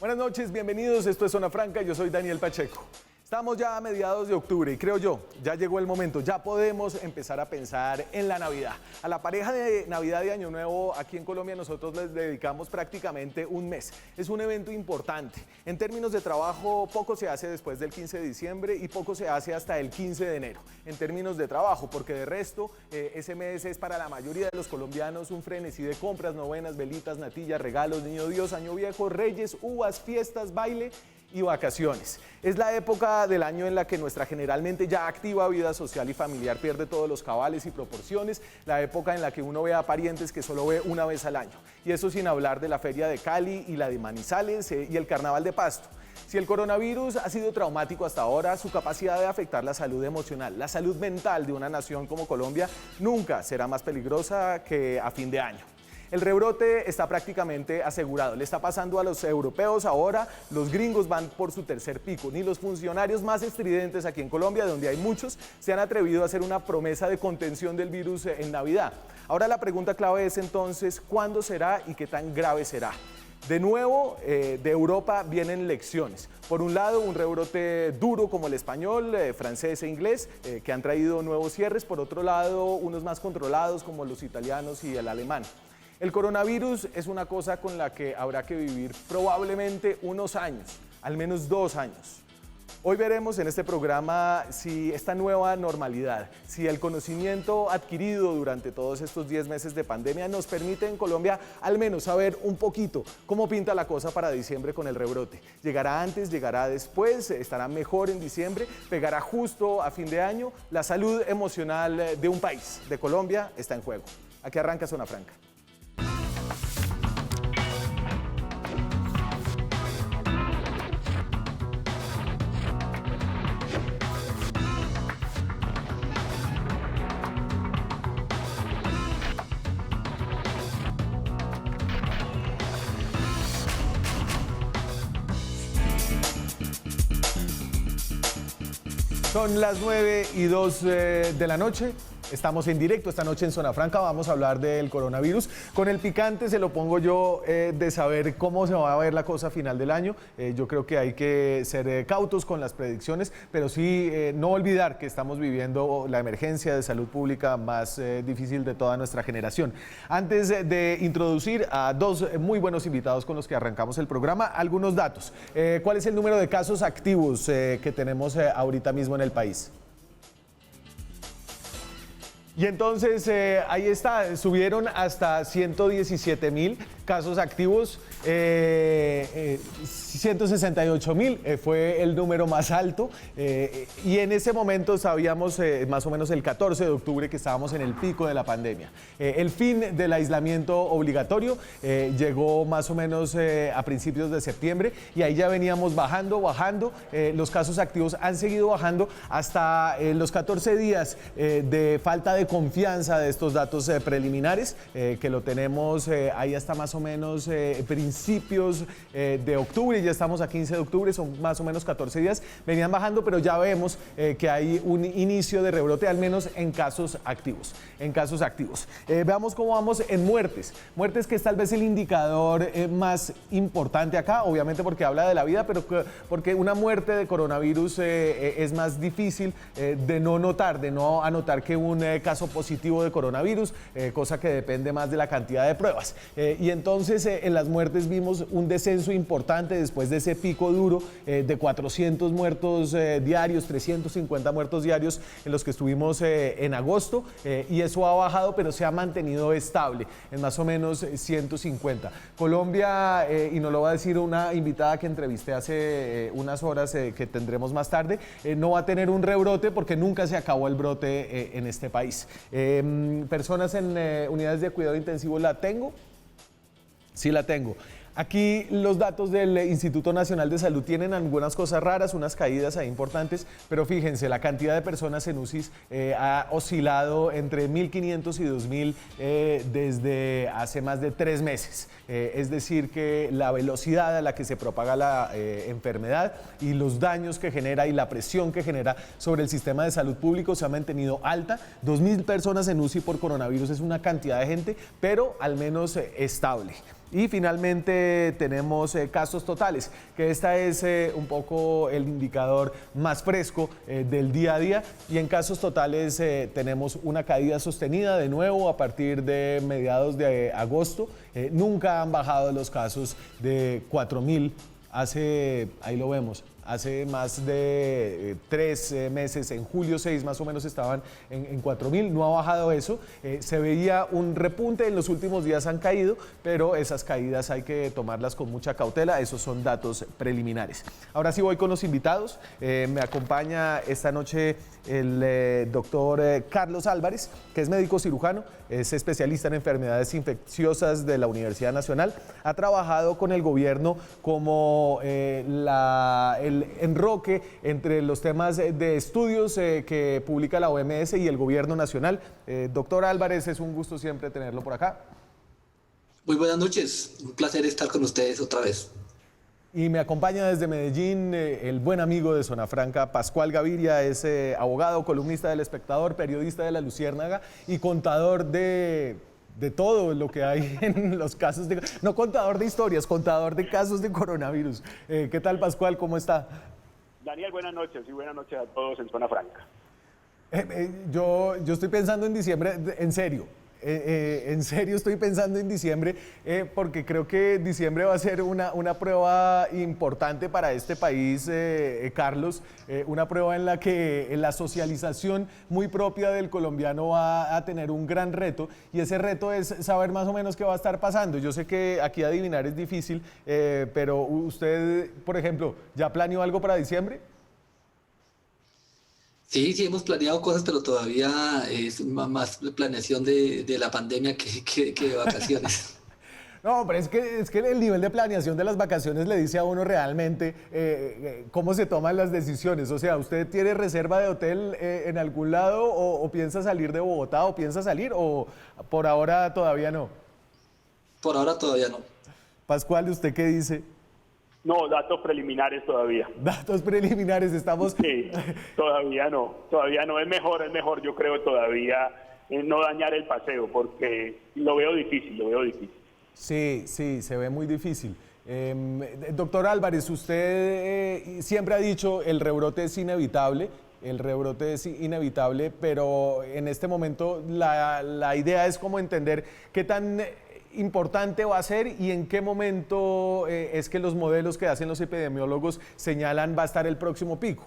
Buenas noches, bienvenidos, esto es Zona Franca, yo soy Daniel Pacheco. Estamos ya a mediados de octubre y creo yo, ya llegó el momento, ya podemos empezar a pensar en la Navidad. A la pareja de Navidad y Año Nuevo aquí en Colombia nosotros les dedicamos prácticamente un mes. Es un evento importante. En términos de trabajo, poco se hace después del 15 de diciembre y poco se hace hasta el 15 de enero. En términos de trabajo, porque de resto ese mes es para la mayoría de los colombianos un frenesí de compras, novenas, velitas, natillas, regalos, niño Dios, año viejo, reyes, uvas, fiestas, baile y vacaciones. Es la época del año en la que nuestra generalmente ya activa vida social y familiar pierde todos los cabales y proporciones, la época en la que uno ve a parientes que solo ve una vez al año. Y eso sin hablar de la Feria de Cali y la de Manizales y el Carnaval de Pasto. Si el coronavirus ha sido traumático hasta ahora, su capacidad de afectar la salud emocional, la salud mental de una nación como Colombia nunca será más peligrosa que a fin de año. El rebrote está prácticamente asegurado, le está pasando a los europeos ahora, los gringos van por su tercer pico, ni los funcionarios más estridentes aquí en Colombia, donde hay muchos, se han atrevido a hacer una promesa de contención del virus en Navidad. Ahora la pregunta clave es entonces, ¿cuándo será y qué tan grave será? De nuevo, de Europa vienen lecciones. Por un lado, un rebrote duro como el español, francés e inglés, que han traído nuevos cierres. Por otro lado, unos más controlados como los italianos y el alemán. El coronavirus es una cosa con la que habrá que vivir probablemente unos años, al menos 2 años. Hoy veremos en este programa si esta nueva normalidad, si el conocimiento adquirido durante todos estos 10 meses de pandemia nos permite en Colombia al menos saber un poquito cómo pinta la cosa para diciembre con el rebrote. ¿Llegará antes, llegará después, estará mejor en diciembre, pegará justo a fin de año? La salud emocional de un país, de Colombia, está en juego. Aquí arranca Zona Franca. Son las 9:02 de la noche. Estamos en directo esta noche en Zona Franca, vamos a hablar del coronavirus. Con el picante se lo pongo yo de saber cómo se va a ver la cosa a final del año. Yo creo que hay que ser cautos con las predicciones, pero sí no olvidar que estamos viviendo la emergencia de salud pública más difícil de toda nuestra generación. Antes de introducir a dos muy buenos invitados con los que arrancamos el programa, algunos datos. ¿Cuál es el número de casos activos que tenemos ahorita mismo en el país? Y entonces ahí está, subieron hasta 117.000 casos activos, 168.000 fue el número más alto y en ese momento sabíamos más o menos el 14 de octubre que estábamos en el pico de la pandemia. El fin del aislamiento obligatorio llegó más o menos a principios de septiembre y ahí ya veníamos bajando, los casos activos han seguido bajando hasta los 14 días de falta de confianza de estos datos preliminares, que lo tenemos ahí hasta más o menos principios de octubre, ya estamos a 15 de octubre, son más o menos 14 días, venían bajando, pero ya vemos que hay un inicio de rebrote, al menos en casos activos. Veamos cómo vamos en muertes, que es tal vez el indicador más importante acá, obviamente porque habla de la vida, pero porque una muerte de coronavirus es más difícil de no notar, de no anotar que un caso positivo de coronavirus, cosa que depende más de la cantidad de pruebas. Y entonces en las muertes vimos un descenso importante después de ese pico duro de 400 muertos diarios, 350 muertos diarios en los que estuvimos en agosto, y eso ha bajado, pero se ha mantenido estable en más o menos 150. Colombia, y nos lo va a decir una invitada que entrevisté hace unas horas que tendremos más tarde, no va a tener un rebrote porque nunca se acabó el brote en este país. Personas en unidades de cuidado intensivo, ¿la tengo? Sí la tengo. Aquí los datos del Instituto Nacional de Salud tienen algunas cosas raras, unas caídas ahí importantes, pero fíjense, la cantidad de personas en UCIs ha oscilado entre 1.500 y 2.000 desde hace más de 3 meses. Es decir, que la velocidad a la que se propaga la enfermedad y los daños que genera y la presión que genera sobre el sistema de salud público se ha mantenido alta. 2.000 personas en UCI por coronavirus es una cantidad de gente, pero al menos estable. Y finalmente tenemos casos totales, que esta es un poco el indicador más fresco del día a día. Y en casos totales tenemos una caída sostenida de nuevo a partir de mediados de agosto. Nunca han bajado los casos de 4.000. Ahí lo vemos, hace más de 3 meses, en julio 6 más o menos estaban en 4.000, no ha bajado eso. Se veía un repunte, en los últimos días han caído, pero esas caídas hay que tomarlas con mucha cautela, esos son datos preliminares. Ahora sí voy con los invitados, me acompaña esta noche el doctor Carlos Álvarez, que es médico cirujano, es especialista en enfermedades infecciosas de la Universidad Nacional, ha trabajado con el gobierno como el enroque entre los temas de estudios que publica la OMS y el gobierno nacional. Doctor Álvarez, es un gusto siempre tenerlo por acá. Muy buenas noches, un placer estar con ustedes otra vez. Y me acompaña desde Medellín el buen amigo de Zona Franca, Pascual Gaviria, es abogado, columnista del Espectador, periodista de La Luciérnaga y contador de todo lo que hay en los casos no contador de historias, contador de casos de coronavirus. ¿Qué tal, Pascual? ¿Cómo está? Daniel, buenas noches y buenas noches a todos en Zona Franca. Yo estoy pensando en diciembre, en serio. En serio estoy pensando en diciembre porque creo que diciembre va a ser una prueba importante para este país, Carlos, una prueba en la que la socialización muy propia del colombiano va a tener un gran reto, y ese reto es saber más o menos qué va a estar pasando. Yo sé que aquí adivinar es difícil, pero usted, por ejemplo, ¿ya planeó algo para diciembre? Sí, sí hemos planeado cosas, pero todavía es más planeación de la pandemia que de vacaciones. No, pero es que el nivel de planeación de las vacaciones le dice a uno realmente cómo se toman las decisiones. O sea, ¿usted tiene reserva de hotel en algún lado o piensa salir de Bogotá o piensa salir o por ahora todavía no? Por ahora todavía no. Pascual, ¿usted qué dice? No, datos preliminares todavía. Datos preliminares, estamos... Sí, todavía no, es mejor yo creo todavía no dañar el paseo porque lo veo difícil. Sí, se ve muy difícil. Doctor Álvarez, usted siempre ha dicho el rebrote es inevitable, pero en este momento la idea es como entender qué tan importante va a ser y en qué momento es que los modelos que hacen los epidemiólogos señalan va a estar el próximo pico.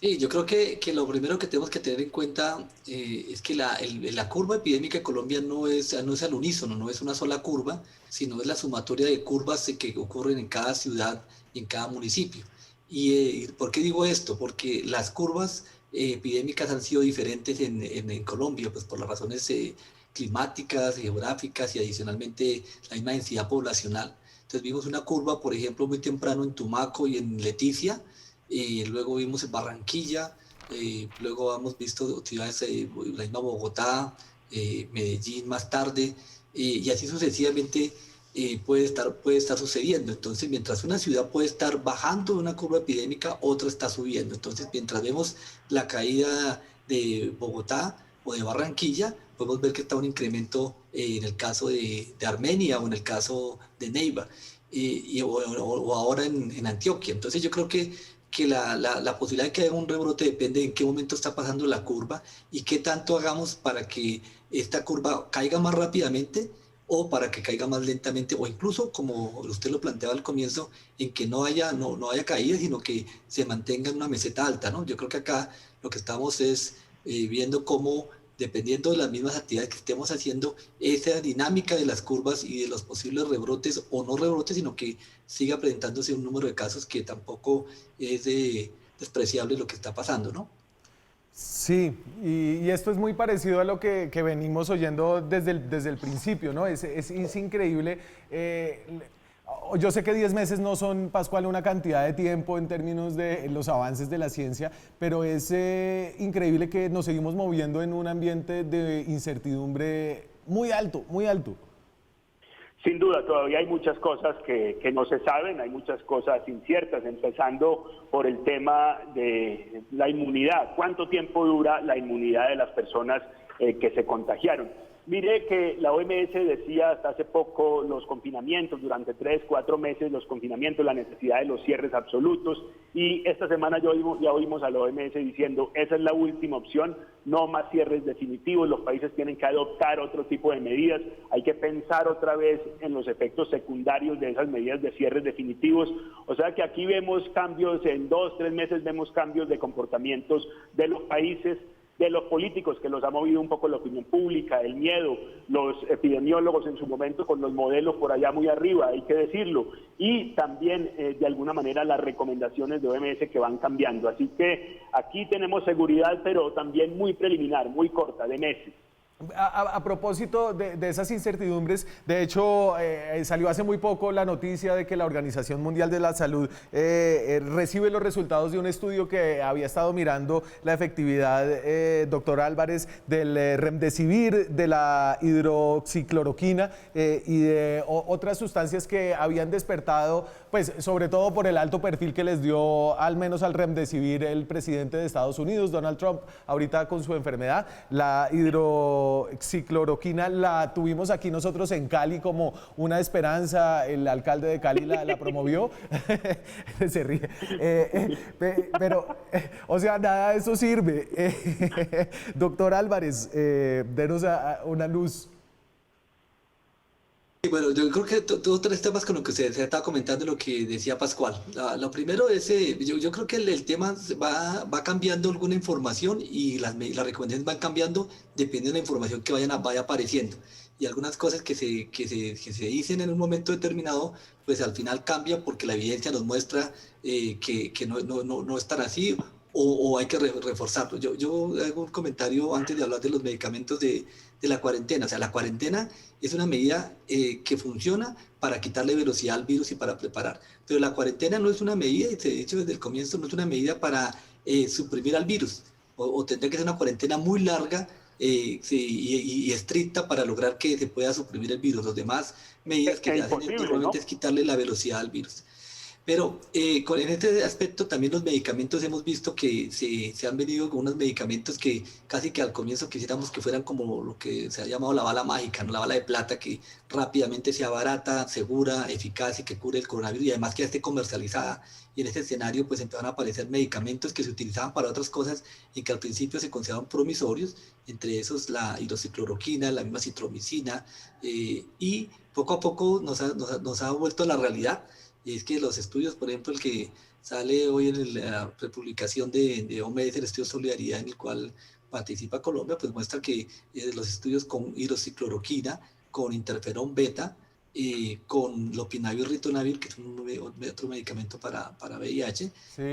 Sí, yo creo que lo primero que tenemos que tener en cuenta es que la curva epidémica de Colombia no es al unísono, no es una sola curva, sino es la sumatoria de curvas que ocurren en cada ciudad y en cada municipio. ¿Y por qué digo esto? Porque las curvas epidémicas han sido diferentes en Colombia, pues por las razones climáticas, geográficas y adicionalmente la misma densidad poblacional. Entonces vimos una curva, por ejemplo, muy temprano en Tumaco y en Leticia, luego vimos en Barranquilla, luego hemos visto ciudades, la misma Bogotá, Medellín más tarde, y así sucesivamente puede estar sucediendo. Entonces, mientras una ciudad puede estar bajando una curva epidémica, otra está subiendo. Entonces, mientras vemos la caída de Bogotá o de Barranquilla, podemos ver que está un incremento en el caso de Armenia o en el caso de Neiva, o ahora en Antioquia. Entonces yo creo que la posibilidad de que haya un rebrote depende de en qué momento está pasando la curva y qué tanto hagamos para que esta curva caiga más rápidamente o para que caiga más lentamente, o incluso, como usted lo planteaba al comienzo, en que no haya caída, sino que se mantenga en una meseta alta, ¿no? Yo creo que acá lo que estamos es viendo cómo, dependiendo de las mismas actividades que estemos haciendo, esa dinámica de las curvas y de los posibles rebrotes o no rebrotes, sino que siga presentándose un número de casos que tampoco es despreciable lo que está pasando, ¿no? Sí, y esto es muy parecido a lo que venimos oyendo desde el principio, ¿no? Es increíble. Yo sé que 10 meses no son, Pascual, una cantidad de tiempo en términos de los avances de la ciencia, pero es increíble que nos seguimos moviendo en un ambiente de incertidumbre muy alto, muy alto. Sin duda, todavía hay muchas cosas que no se saben, hay muchas cosas inciertas, empezando por el tema de la inmunidad. ¿Cuánto tiempo dura la inmunidad de las personas que se contagiaron? Mire que la OMS decía hasta hace poco los confinamientos, durante 3, 4 meses los confinamientos, la necesidad de los cierres absolutos, y esta semana ya oímos a la OMS diciendo esa es la última opción, no más cierres definitivos, los países tienen que adoptar otro tipo de medidas, hay que pensar otra vez en los efectos secundarios de esas medidas de cierres definitivos, o sea que aquí vemos cambios, en 2, 3 meses vemos cambios de comportamientos de los países, de los políticos, que los ha movido un poco la opinión pública, el miedo, los epidemiólogos en su momento con los modelos por allá muy arriba, hay que decirlo, y también de alguna manera las recomendaciones de OMS que van cambiando. Así que aquí tenemos seguridad, pero también muy preliminar, muy corta, de meses. A propósito de esas incertidumbres, de hecho salió hace muy poco la noticia de que la Organización Mundial de la Salud recibe los resultados de un estudio que había estado mirando la efectividad, doctor Álvarez, del remdesivir, de la hidroxicloroquina y de otras sustancias que habían despertado, pues sobre todo por el alto perfil que les dio al menos al remdesivir el presidente de Estados Unidos, Donald Trump, ahorita con su enfermedad. La hidroxicloroquina la tuvimos aquí nosotros en Cali como una esperanza, el alcalde de Cali la promovió, se ríe, pero, o sea, nada de eso sirve. Doctor Álvarez, denos una luz. Bueno, yo creo que dos tres temas con lo que se estaba comentando, lo que decía Pascual. Lo primero es, yo creo que el tema va cambiando alguna información y las recomendaciones van cambiando dependiendo de la información que vaya apareciendo. Y algunas cosas que se dicen en un momento determinado, pues al final cambian porque la evidencia nos muestra que no es tan así o hay que reforzarlo. Yo hago un comentario antes de hablar de los medicamentos de la cuarentena. O sea, la cuarentena es una medida que funciona para quitarle velocidad al virus y para preparar. Pero la cuarentena no es una medida, y de hecho desde el comienzo no es una medida para suprimir al virus. O tendría que ser una cuarentena muy larga y estricta para lograr que se pueda suprimir el virus. Las demás medidas que hacen normalmente, ¿no?, es quitarle la velocidad al virus. Pero en este aspecto también los medicamentos hemos visto que se han venido con unos medicamentos que casi que al comienzo quisiéramos que fueran como lo que se ha llamado la bala mágica, ¿no?, la bala de plata, que rápidamente sea barata, segura, eficaz y que cure el coronavirus y además que ya esté comercializada. Y en este escenario pues empezaron a aparecer medicamentos que se utilizaban para otras cosas y que al principio se consideraban promisorios, entre esos la hidroxicloroquina, la misma citromicina, y poco a poco nos ha vuelto a la realidad. Y es que los estudios, por ejemplo, el que sale hoy en la publicación de OMS, el estudio Solidaridad, en el cual participa Colombia, pues muestra que los estudios con hidroxicloroquina, con interferón beta, con lopinavir, ritonavir, que es otro medicamento para VIH, Sí.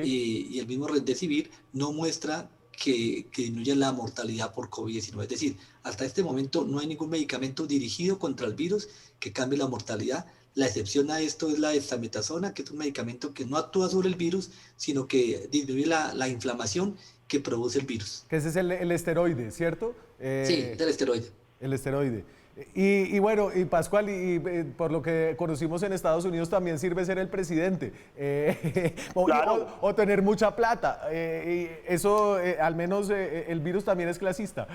Y el mismo remdesivir no muestra que disminuya la mortalidad por COVID-19. Es decir, hasta este momento no hay ningún medicamento dirigido contra el virus que cambie la mortalidad. La excepción a esto es la dexametasona, que es un medicamento que no actúa sobre el virus, sino que disminuye la inflamación que produce el virus. Que ese es el esteroide, ¿cierto? Sí, del esteroide. El esteroide. Y bueno, y Pascual, por lo que conocimos en Estados Unidos también sirve ser el presidente, Claro. o tener mucha plata. Y eso, al menos el virus también es clasista.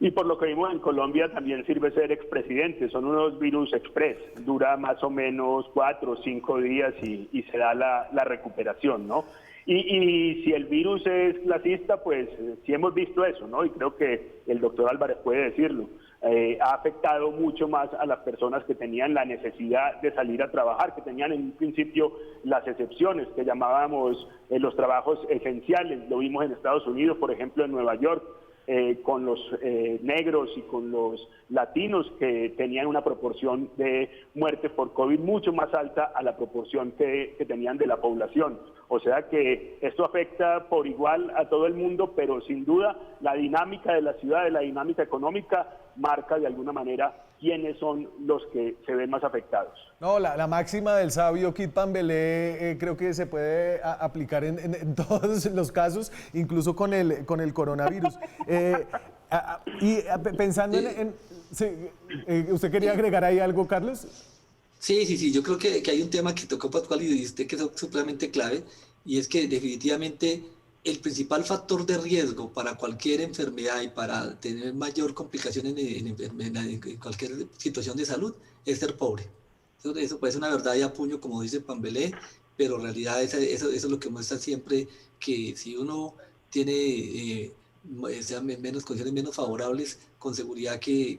Y por lo que vimos en Colombia también sirve ser expresidente, son unos virus express, dura más o menos 4 o 5 días y se da la recuperación, ¿no? Y si el virus es clasista, pues sí hemos visto eso, ¿no? Y creo que el doctor Álvarez puede decirlo. Ha afectado mucho más a las personas que tenían la necesidad de salir a trabajar, que tenían en un principio las excepciones que llamábamos los trabajos esenciales. Lo vimos en Estados Unidos, por ejemplo, en Nueva York, con los negros y con los latinos que tenían una proporción de muertes por COVID mucho más alta a la proporción que tenían de la población. O sea que esto afecta por igual a todo el mundo, pero sin duda la dinámica de la ciudad, la dinámica económica, marca de alguna manera quiénes son los que se ven más afectados. No, la máxima del sabio Kit Pambelé creo que se puede aplicar en todos los casos, incluso con el coronavirus. Pensando sí, ¿usted quería agregar ahí algo, Carlos? Sí, yo creo que hay un tema que tocó Pascual y usted que es supremamente clave, y es que definitivamente el principal factor de riesgo para cualquier enfermedad y para tener mayor complicación en cualquier situación de salud es ser pobre. Eso puede ser una verdad y a puño, como dice Pambelé, pero en realidad eso es lo que muestra siempre, que si uno tiene menos condiciones menos favorables, con seguridad que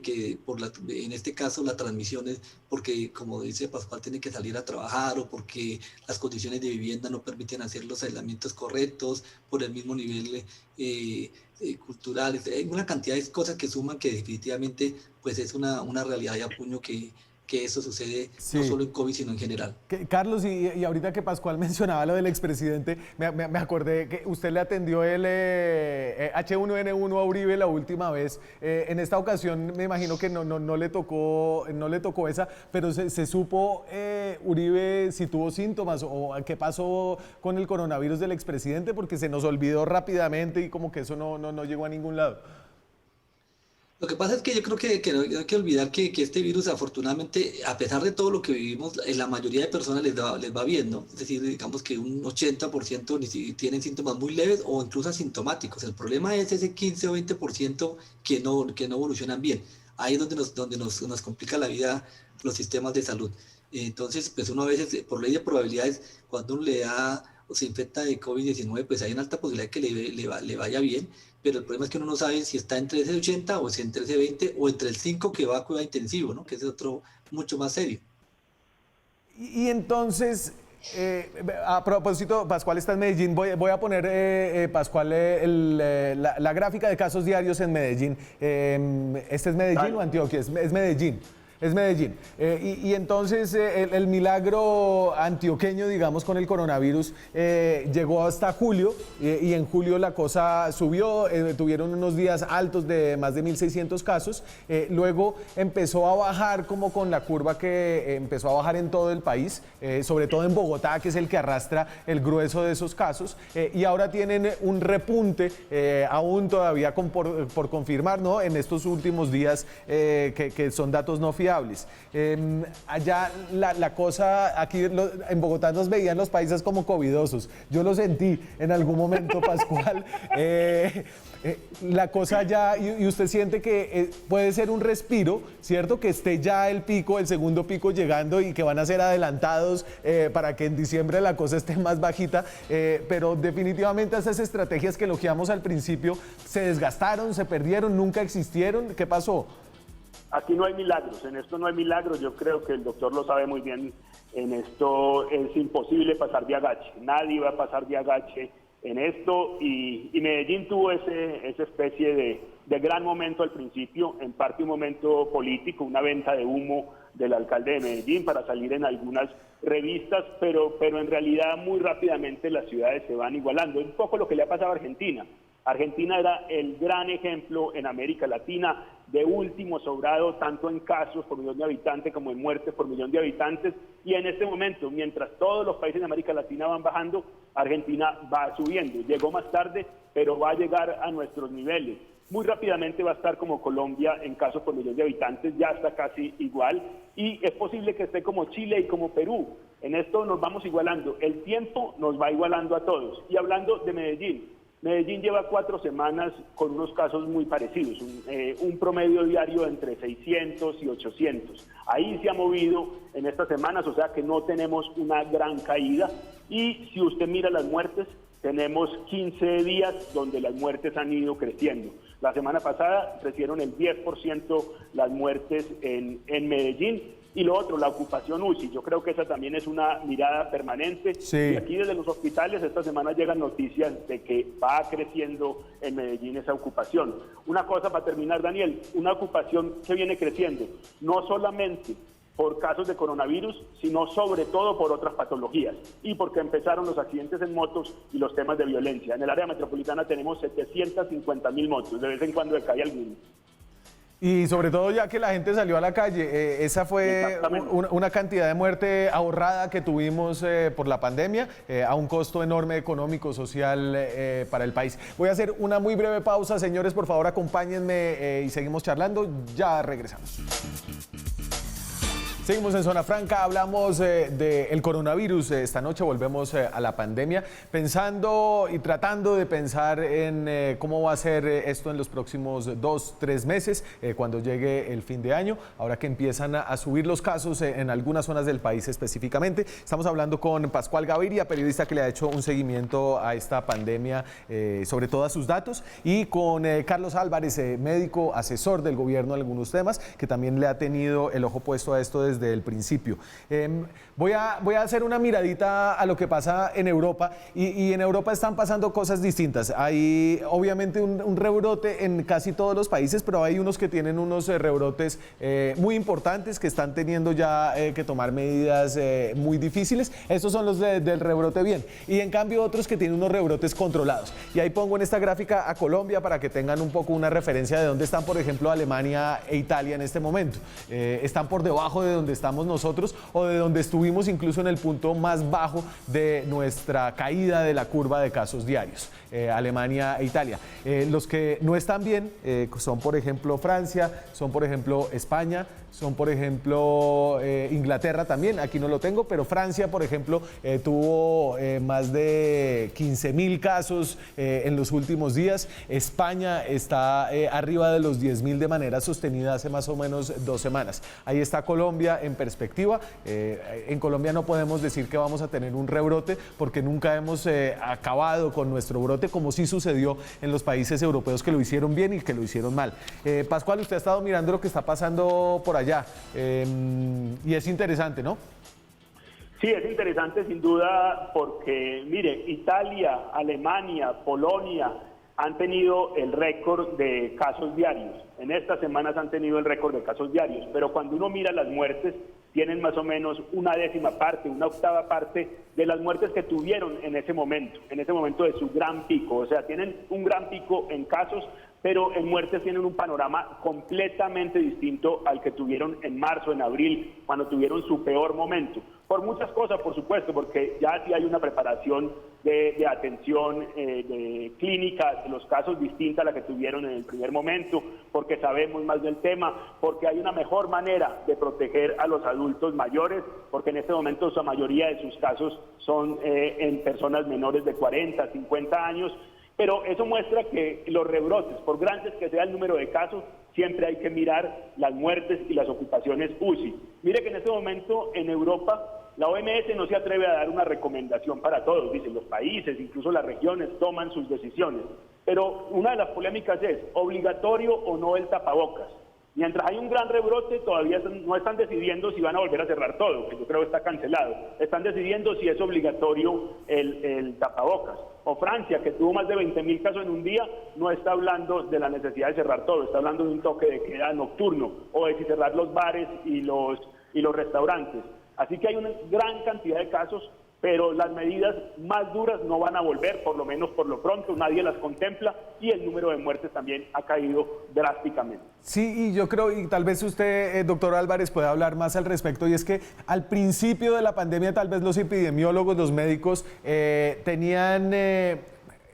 en este caso la transmisión es porque, como dice Pascual, tiene que salir a trabajar o porque las condiciones de vivienda no permiten hacer los aislamientos correctos, por el mismo nivel cultural. Hay una cantidad de cosas que suman que definitivamente pues es una realidad de a puño que eso sucede no solo en COVID, sino en general. Carlos, y ahorita que Pascual mencionaba lo del expresidente, me acordé que usted le atendió el H1N1 a Uribe la última vez. En esta ocasión me imagino que no le tocó esa, pero se supo, Uribe, si tuvo síntomas o qué pasó con el coronavirus del expresidente, porque se nos olvidó rápidamente y como que eso no llegó a ningún lado. Lo que pasa es que yo creo que no hay que olvidar que este virus, afortunadamente, a pesar de todo lo que vivimos, la mayoría de personas les va bien, ¿no? Es decir, digamos que un 80% tienen síntomas muy leves o incluso asintomáticos. El problema es ese 15 o 20% que no evolucionan bien. Ahí es donde nos complica la vida los sistemas de salud. Entonces, pues uno a veces, por ley de probabilidades, cuando uno le da o se infecta de COVID-19, pues hay una alta posibilidad que le vaya bien, pero el problema es que uno no sabe si está entre ese 80 o si entre ese 20 o entre el 5 que va a cuidado intensivo, ¿no? Que es otro mucho más serio. Y entonces, a propósito, Pascual está en Medellín, voy a poner, Pascual, la gráfica de casos diarios en Medellín. ¿Este es Medellín o Antioquia? Es Medellín. Es Medellín. Y entonces el milagro antioqueño, digamos, con el coronavirus llegó hasta julio y en julio la cosa subió, tuvieron unos días altos de más de 1.600 casos, luego empezó a bajar como con la curva que empezó a bajar en todo el país, sobre todo en Bogotá, que es el que arrastra el grueso de esos casos, y ahora tienen un repunte aún todavía por confirmar, ¿no? En estos últimos días que son datos no fiables. Allá la cosa, aquí en Bogotá nos veían los paisas como covidosos. Yo lo sentí en algún momento, Pascual. La cosa ya, y usted siente que puede ser un respiro, ¿cierto? Que esté ya el segundo pico llegando y que van a ser adelantados para que en diciembre la cosa esté más bajita, pero definitivamente esas estrategias que elogiamos al principio se desgastaron, se perdieron, nunca existieron. ¿Qué pasó? Aquí no hay milagros, en esto no hay milagros, yo creo que el doctor lo sabe muy bien, en esto es imposible pasar de agache, nadie va a pasar de agache en esto y Medellín tuvo esa especie de gran momento al principio, en parte un momento político, una venta de humo del alcalde de Medellín para salir en algunas revistas, pero en realidad muy rápidamente las ciudades se van igualando, es un poco lo que le ha pasado a Argentina. Argentina era el gran ejemplo en América Latina de último sobrado tanto en casos por millón de habitantes como en muertes por millón de habitantes y en este momento, mientras todos los países de América Latina van bajando, Argentina va subiendo. Llegó más tarde, pero va a llegar a nuestros niveles. Muy rápidamente va a estar como Colombia en casos por millón de habitantes, ya está casi igual y es posible que esté como Chile y como Perú. En esto nos vamos igualando, el tiempo nos va igualando a todos. Y hablando de Medellín lleva 4 semanas con unos casos muy parecidos, un promedio diario entre 600 y 800. Ahí se ha movido en estas semanas, o sea que no tenemos una gran caída. Y si usted mira las muertes, tenemos 15 días donde las muertes han ido creciendo. La semana pasada crecieron el 10% las muertes en Medellín. Y lo otro, la ocupación UCI, yo creo que esa también es una mirada permanente. Sí. Y aquí desde los hospitales esta semana llegan noticias de que va creciendo en Medellín esa ocupación. Una cosa para terminar, Daniel, una ocupación que viene creciendo, no solamente por casos de coronavirus, sino sobre todo por otras patologías y porque empezaron los accidentes en motos y los temas de violencia. En el área metropolitana tenemos 750.000 motos, de vez en cuando decae alguno. Y sobre todo ya que la gente salió a la calle, esa fue una cantidad de muerte ahorrada que tuvimos por la pandemia, a un costo enorme económico, social para el país. Voy a hacer una muy breve pausa, señores, por favor acompáñenme y seguimos charlando, ya regresamos. Seguimos en Zona Franca, hablamos del coronavirus. Esta noche volvemos a la pandemia, pensando y tratando de pensar en cómo va a ser esto en los próximos 2-3 meses, cuando llegue el fin de año, ahora que empiezan a subir los casos en algunas zonas del país específicamente. Estamos hablando con Pascual Gaviria, periodista que le ha hecho un seguimiento a esta pandemia, sobre todo a sus datos, y con Carlos Álvarez, médico asesor del gobierno en algunos temas, que también le ha tenido el ojo puesto a esto desde el principio. Voy a hacer una miradita a lo que pasa en Europa, y en Europa están pasando cosas distintas. Hay obviamente un rebrote en casi todos los países, pero hay unos que tienen unos rebrotes muy importantes, que están teniendo ya que tomar medidas muy difíciles. Estos son los del rebrote bien, y en cambio otros que tienen unos rebrotes controlados. Y ahí pongo en esta gráfica a Colombia para que tengan un poco una referencia de dónde están, por ejemplo, Alemania e Italia en este momento. Están por debajo de donde estamos nosotros, o de donde estuvimos incluso en el punto más bajo de nuestra caída de la curva de casos diarios, Alemania e Italia. Los que no están bien son, por ejemplo, Francia, son, por ejemplo, España, son, por ejemplo, Inglaterra también. Aquí no lo tengo, pero Francia, por ejemplo, tuvo más de 15.000 casos en los últimos días. España está arriba de los 10.000 de manera sostenida hace más o menos 2 semanas. Ahí está Colombia en perspectiva. En Colombia no podemos decir que vamos a tener un rebrote, porque nunca hemos acabado con nuestro brote, como sí sucedió en los países europeos que lo hicieron bien y que lo hicieron mal. Pascual, usted ha estado mirando lo que está pasando por allá, y es interesante, ¿no? Sí, es interesante sin duda, porque mire, Italia, Alemania, Polonia han tenido el récord de casos diarios. En estas semanas han tenido el récord de casos diarios, pero cuando uno mira las muertes, tienen más o menos una 10ª parte, una 8ª parte de las muertes que tuvieron en ese momento de su gran pico. O sea, tienen un gran pico en casos, pero en muertes tienen un panorama completamente distinto al que tuvieron en marzo, en abril, cuando tuvieron su peor momento. Por muchas cosas, por supuesto, porque ya sí hay una preparación de atención de clínica de los casos distinta a la que tuvieron en el primer momento, porque sabemos más del tema, porque hay una mejor manera de proteger a los adultos mayores, porque en este momento la mayoría de sus casos son en personas menores de 40, 50 años, pero eso muestra que los rebrotes, por grandes que sea el número de casos, siempre hay que mirar las muertes y las ocupaciones UCI. Mire que en este momento en Europa la OMS no se atreve a dar una recomendación para todos, dicen los países, incluso las regiones toman sus decisiones, pero una de las polémicas es obligatorio o no el tapabocas. Mientras hay un gran rebrote, todavía no están decidiendo si van a volver a cerrar todo, que yo creo que está cancelado. Están decidiendo si es obligatorio el tapabocas. O Francia, que tuvo más de 20.000 casos en un día, no está hablando de la necesidad de cerrar todo, está hablando de un toque de queda nocturno, o de si cerrar los bares y los restaurantes. Así que hay una gran cantidad de casos, pero las medidas más duras no van a volver, por lo menos por lo pronto, nadie las contempla, y el número de muertes también ha caído drásticamente. Sí, y yo creo, y tal vez usted, doctor Álvarez, pueda hablar más al respecto, y es que al principio de la pandemia tal vez los epidemiólogos, los médicos,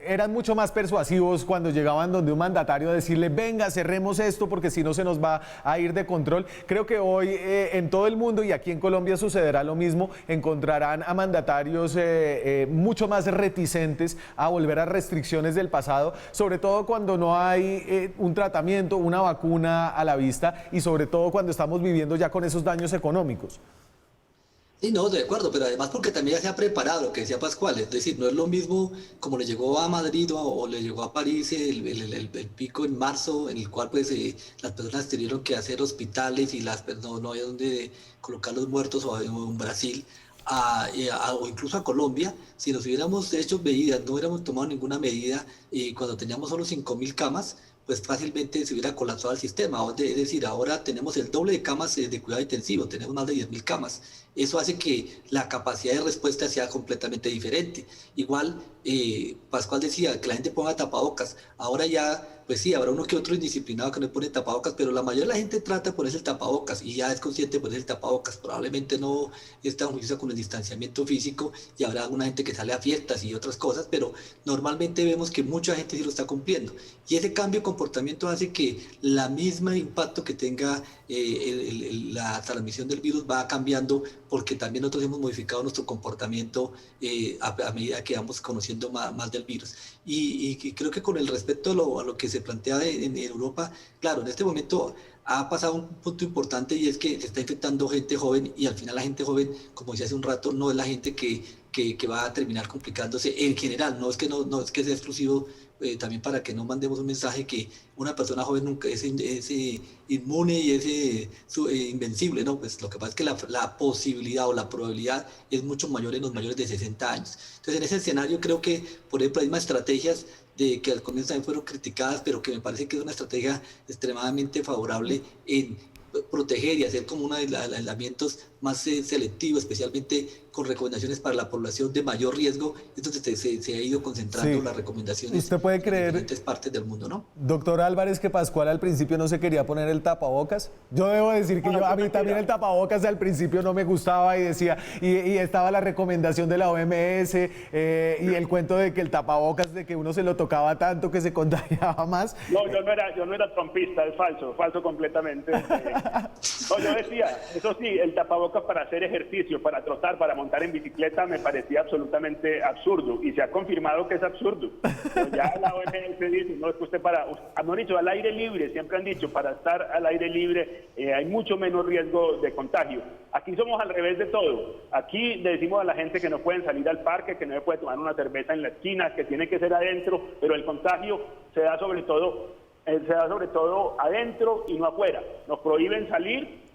eran mucho más persuasivos cuando llegaban donde un mandatario a decirle, venga, cerremos esto porque si no se nos va a ir de control. Creo que hoy en todo el mundo y aquí en Colombia sucederá lo mismo. Encontrarán a mandatarios mucho más reticentes a volver a restricciones del pasado, sobre todo cuando no hay un tratamiento, una vacuna a la vista, y sobre todo cuando estamos viviendo ya con esos daños económicos. Sí, no, de acuerdo, pero además porque también ya se ha preparado, lo que decía Pascual, es decir, no es lo mismo como le llegó a Madrid o le llegó a París el pico en marzo, en el cual pues las personas tuvieron que hacer hospitales y no había donde colocar los muertos, o en Brasil, o incluso a Colombia. Si nos hubiéramos hecho medidas, no hubiéramos tomado ninguna medida, cuando teníamos solo 5.000 camas, pues fácilmente se hubiera colapsado el sistema. Es decir, ahora tenemos el doble de camas de cuidado intensivo, tenemos más de 10.000 camas. eso hace que la capacidad de respuesta sea completamente diferente. Igual, Pascual decía que la gente ponga tapabocas. Ahora ya, pues sí, habrá uno que otro indisciplinado que no pone tapabocas, pero la mayoría de la gente trata de ponerse el tapabocas y ya es consciente de ponerse el tapabocas. Probablemente no es tan juiciosa con el distanciamiento físico y habrá alguna gente que sale a fiestas y otras cosas, pero normalmente vemos que mucha gente sí lo está cumpliendo. Y ese cambio de comportamiento hace que la misma impacto que tenga la transmisión del virus va cambiando, porque también nosotros hemos modificado nuestro comportamiento a medida que vamos conociendo más del virus. Y creo que con el respecto a lo que se plantea en Europa, claro, en este momento ha pasado un punto importante y es que se está infectando gente joven y al final la gente joven, como decía hace un rato, no es la gente que va a terminar complicándose en general, no es que sea exclusivo, también para que no mandemos un mensaje que una persona joven nunca es inmune y es invencible, ¿no? Pues lo que pasa es que la posibilidad o la probabilidad es mucho mayor en los mayores de 60 años. Entonces, en ese escenario creo que, por ejemplo, hay más estrategias que al comienzo también fueron criticadas, pero que me parece que es una estrategia extremadamente favorable en proteger y hacer como aislamientos más selectivos, especialmente con recomendaciones para la población de mayor riesgo. Entonces se ha ido concentrando las recomendaciones. ¿Usted puede creer, en diferentes partes del mundo, ¿no? doctor Álvarez, que Pascual al principio no se quería poner el tapabocas? Yo debo decir que a mí también el tapabocas al principio no me gustaba y decía, y estaba la recomendación de la OMS y el cuento de que el tapabocas, de que uno se lo tocaba tanto que se contagiaba más. No, yo no era trompista, es falso completamente. No, yo decía, eso sí, el tapabocas para hacer ejercicio, para trotar, para montar en bicicleta me parecía absolutamente absurdo y se ha confirmado que es absurdo. Pero ya la OMS dice, no, es que usted han dicho al aire libre, siempre han dicho, para estar al aire libre hay mucho menos riesgo de contagio. Aquí somos al revés de todo. Aquí le decimos a la gente que no pueden salir al parque, que no se puede tomar una cerveza en la esquina, que tiene que ser adentro, pero el contagio se da sobre todo adentro y no afuera. Nos prohíben salir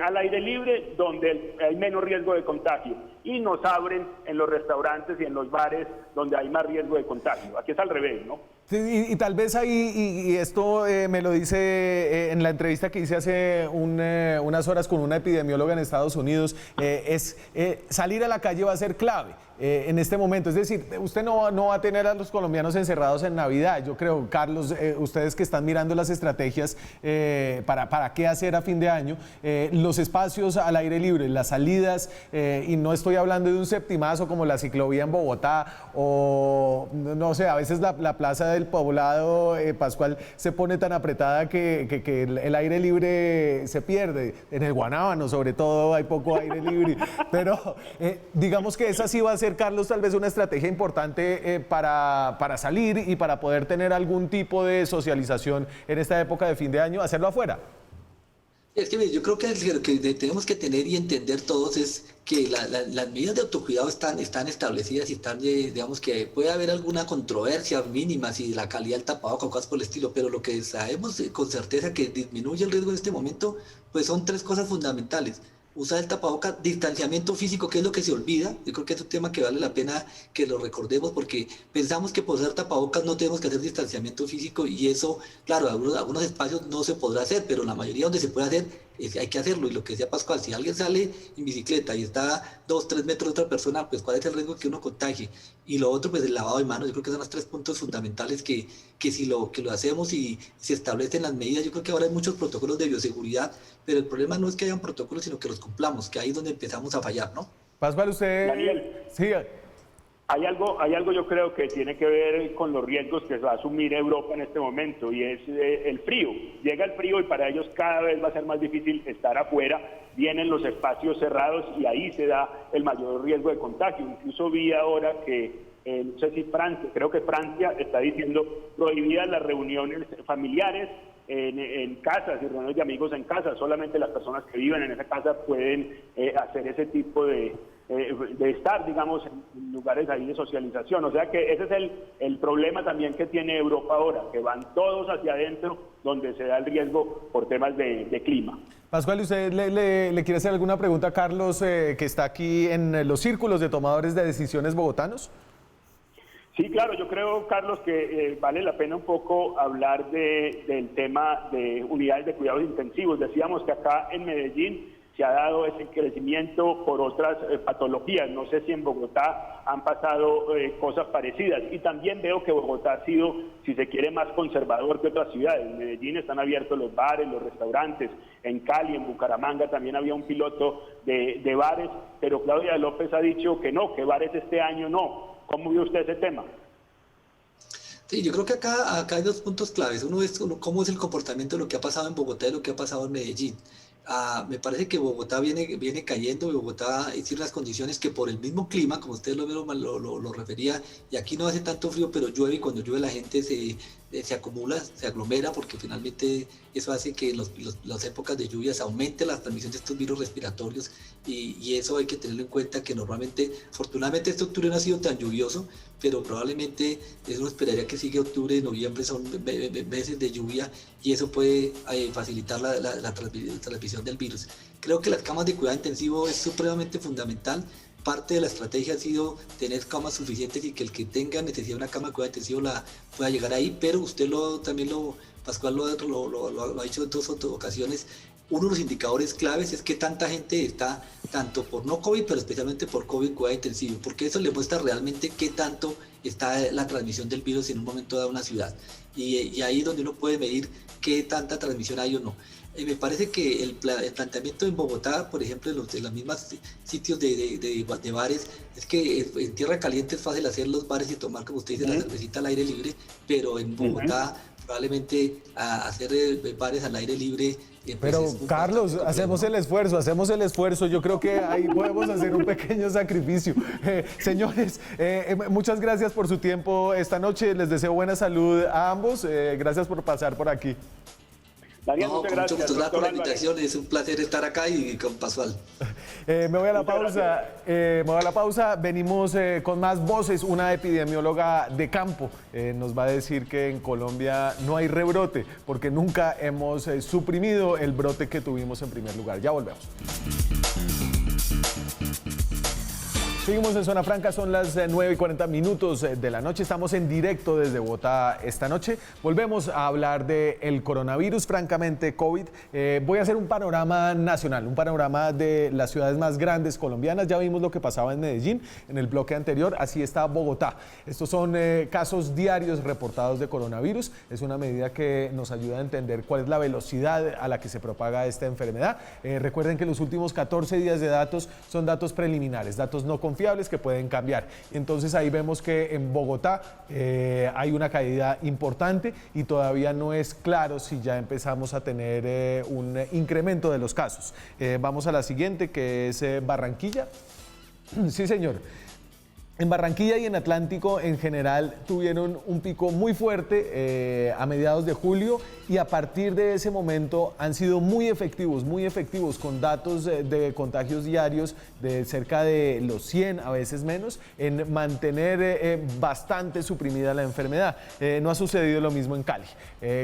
al aire libre donde hay menos riesgo de contagio y nos abren en los restaurantes y en los bares donde hay más riesgo de contagio. Aquí es al revés, ¿no? Sí, y tal vez ahí, y esto me lo dice en la entrevista que hice hace unas horas con una epidemióloga en Estados Unidos, salir a la calle va a ser clave en este momento. Es decir, usted no va a tener a los colombianos encerrados en Navidad. Yo creo, Carlos, ustedes que están mirando las estrategias para qué hacer a fin de año, los espacios al aire libre, las salidas, y no estoy hablando de un septimazo como la ciclovía en Bogotá o, no sé, a veces la plaza del Poblado, Pascual, se pone tan apretada que el aire libre se pierde. En el Guanábano, sobre todo, hay poco aire libre. Pero digamos que esa sí va a ser, Carlos, tal vez una estrategia importante para salir y para poder tener algún tipo de socialización en esta época de fin de año, hacerlo afuera. Es que yo creo que lo que tenemos que tener y entender todos es que las medidas de autocuidado están establecidas y están, digamos que puede haber alguna controversia mínima si la calidad del tapabocas o cosas por el estilo, pero lo que sabemos con certeza que disminuye el riesgo en este momento, pues son tres cosas fundamentales. Usar el tapabocas, distanciamiento físico, que es lo que se olvida. Yo creo que es un tema que vale la pena que lo recordemos porque pensamos que por usar tapabocas no tenemos que hacer distanciamiento físico y eso, claro, algunos espacios no se podrá hacer, pero la mayoría donde se puede hacer hay que hacerlo. Y lo que decía Pascual, si alguien sale en bicicleta y está 2-3 metros de otra persona, pues cuál es el riesgo que uno contagie. Y lo otro, pues el lavado de manos. Yo creo que son los tres puntos fundamentales que si lo hacemos y se establecen las medidas, yo creo que ahora hay muchos protocolos de bioseguridad, pero el problema no es que hayan protocolos, sino que los cumplamos, que ahí es donde empezamos a fallar, ¿no? Pascual, usted... Daniel, sí. Hay algo yo creo que tiene que ver con los riesgos que va a asumir Europa en este momento y es el frío. Llega el frío y para ellos cada vez va a ser más difícil estar afuera, vienen los espacios cerrados y ahí se da el mayor riesgo de contagio. Incluso vi ahora que, no sé si Francia, creo que Francia está diciendo prohibidas las reuniones familiares en casas y reuniones de amigos en casa. Solamente las personas que viven en esa casa pueden hacer ese tipo de estar, digamos, en lugares ahí de socialización. O sea que ese es el problema también que tiene Europa ahora, que van todos hacia adentro donde se da el riesgo por temas de clima. Pascual, ¿usted le quiere hacer alguna pregunta a Carlos, que está aquí en los círculos de tomadores de decisiones bogotanos? Sí, claro, yo creo, Carlos, que vale la pena un poco hablar del tema de unidades de cuidados intensivos. Decíamos que acá en Medellín se ha dado ese crecimiento por otras patologías. No sé si en Bogotá han pasado cosas parecidas. Y también veo que Bogotá ha sido, si se quiere, más conservador que otras ciudades. En Medellín están abiertos los bares, los restaurantes. En Cali, en Bucaramanga también había un piloto de bares, pero Claudia López ha dicho que no, que bares este año no. ¿Cómo vio usted ese tema? Sí, yo creo que acá hay dos puntos claves. Uno es cómo es el comportamiento de lo que ha pasado en Bogotá y lo que ha pasado en Medellín. Me parece que Bogotá viene cayendo, y Bogotá tiene unas condiciones que por el mismo clima, como usted lo refería, y aquí no hace tanto frío, pero llueve, y cuando llueve la gente se acumula, se aglomera, porque finalmente eso hace que en las épocas de lluvias aumente la transmisión de estos virus respiratorios, y eso hay que tenerlo en cuenta, que normalmente, afortunadamente este octubre no ha sido tan lluvioso, pero probablemente uno esperaría que siga octubre y noviembre, son meses de lluvia, y eso puede facilitar la transmisión del virus. Creo que las camas de cuidado intensivo es supremamente fundamental. Parte de la estrategia ha sido tener camas suficientes y que el que tenga necesidad de una cama de cuidado intensivo la pueda llegar ahí, pero usted Pascual lo ha dicho en dos ocasiones. Uno de los indicadores claves es que tanta gente está, tanto por no COVID, pero especialmente por COVID en cuidado intensivo, porque eso le muestra realmente qué tanto está la transmisión del virus en un momento dado en una ciudad. Y ahí es donde uno puede medir qué tanta transmisión hay o no. Me parece que el planteamiento en Bogotá, por ejemplo, en los mismos sitios de bares, es que en tierra caliente es fácil hacer los bares y tomar, como usted dice, la cervecita al aire libre, pero en Bogotá probablemente hacer bares al aire libre. Pero Carlos, hacemos el esfuerzo, yo creo que ahí podemos hacer un pequeño sacrificio. Señores, muchas gracias por su tiempo esta noche, les deseo buena salud a ambos, gracias por pasar por aquí. Daniel, muchas gracias. Mucho gusto por la invitación, es un placer estar acá y con Pascual. Me voy a la pausa, venimos con más voces. Una epidemióloga de campo nos va a decir que en Colombia no hay rebrote porque nunca hemos suprimido el brote que tuvimos en primer lugar. Ya volvemos. Seguimos en Zona Franca, son las 9:40 de la noche, estamos en directo desde Bogotá esta noche. Volvemos a hablar del coronavirus, francamente COVID. Voy a hacer un panorama nacional, un panorama de las ciudades más grandes colombianas. Ya vimos lo que pasaba en Medellín en el bloque anterior, así está Bogotá. Estos son casos diarios reportados de coronavirus. Es una medida que nos ayuda a entender cuál es la velocidad a la que se propaga esta enfermedad. Recuerden que los últimos 14 días de datos son datos preliminares, datos no confiables que pueden cambiar. Entonces ahí vemos que en Bogotá hay una caída importante y todavía no es claro si ya empezamos a tener un incremento de los casos. Vamos a la siguiente, que es Barranquilla. Sí, señor. En Barranquilla y en Atlántico en general tuvieron un pico muy fuerte a mediados de julio, y a partir de ese momento han sido muy efectivos con datos de contagios diarios de cerca de los 100, a veces menos, en mantener bastante suprimida la enfermedad. No ha sucedido lo mismo en Cali.